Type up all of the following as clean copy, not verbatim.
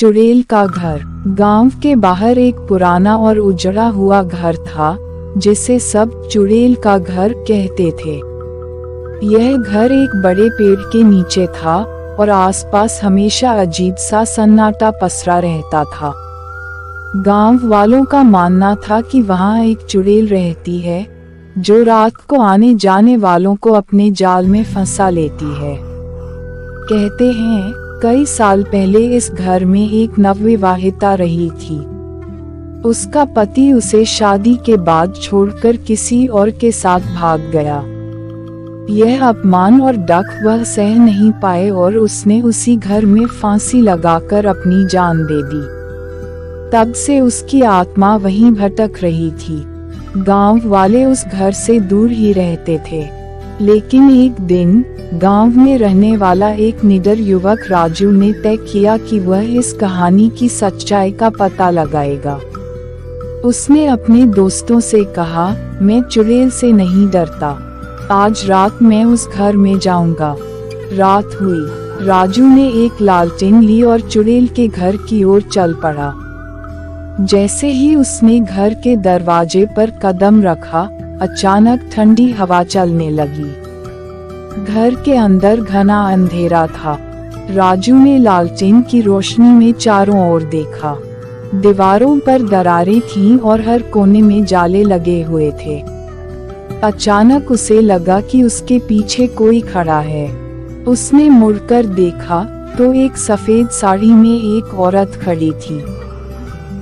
चुड़ैल का घर। गांव के बाहर एक पुराना और उजड़ा हुआ घर था जिसे सब चुड़ैल का घर कहते थे। यह घर एक बड़े पेड़ के नीचे था और आसपास हमेशा अजीब सा सन्नाटा पसरा रहता था। गांव वालों का मानना था कि वहां एक चुड़ैल रहती है जो रात को आने जाने वालों को अपने जाल में फंसा लेती है। कहते हैं कई साल पहले इस घर में एक नवविवाहिता रही थी। उसका पति उसे शादी के बाद छोड़कर किसी और के साथ भाग गया। यह अपमान और डक वह सह नहीं पाए और उसने उसी घर में फांसी लगाकर अपनी जान दे दी। तब से उसकी आत्मा वहीं भटक रही थी। गांव वाले उस घर से दूर ही रहते थे, लेकिन एक दिन गांव में रहने वाला एक निडर युवक राजू ने तय किया कि वह इस कहानी की सच्चाई का पता लगाएगा। उसने अपने दोस्तों से कहा, मैं चुड़ैल से नहीं डरता, आज रात मैं उस घर में जाऊंगा। रात हुई, राजू ने एक लालटेन ली और चुड़ैल के घर की ओर चल पड़ा। जैसे ही उसने घर के दरवाजे पर कदम रखा, अचानक ठंडी हवा चलने लगी। घर के अंदर घना अंधेरा था। राजू ने लालटेन की रोशनी में चारों ओर देखा। दीवारों पर दरारें थीं और हर कोने में जाले लगे हुए थे। अचानक उसे लगा कि उसके पीछे कोई खड़ा है। उसने मुड़कर देखा तो एक सफेद साड़ी में एक औरत खड़ी थी।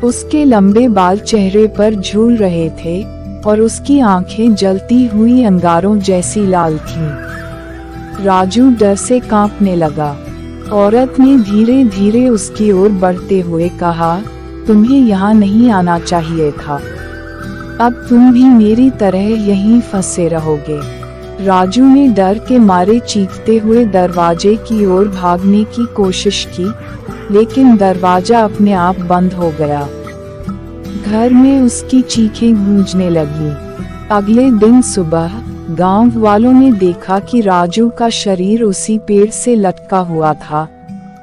उसके लंबे बाल चेहरे पर झूल रहे थे और उसकी आंखें जलती हुई अंगारों जैसी लाल थीं। राजू डर से कांपने लगा। औरत ने धीरे धीरे उसकी ओर बढ़ते हुए कहा, तुम्हें यहाँ नहीं आना चाहिए था, अब तुम भी मेरी तरह यहीं फंसे रहोगे। राजू ने डर के मारे चीखते हुए दरवाजे की ओर भागने की कोशिश की, लेकिन दरवाजा अपने आप बंद हो गया। घर में उसकी चीखें गूंजने लगीं। अगले दिन सुबह गांव वालों ने देखा कि राजू का शरीर उसी पेड़ से लटका हुआ था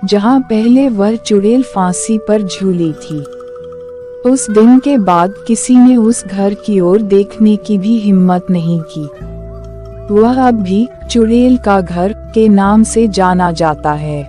जहां पहले वह चुड़ैल फांसी पर झूली थी। उस दिन के बाद किसी ने उस घर की ओर देखने की भी हिम्मत नहीं की। वह अब भी चुड़ैल का घर के नाम से जाना जाता है।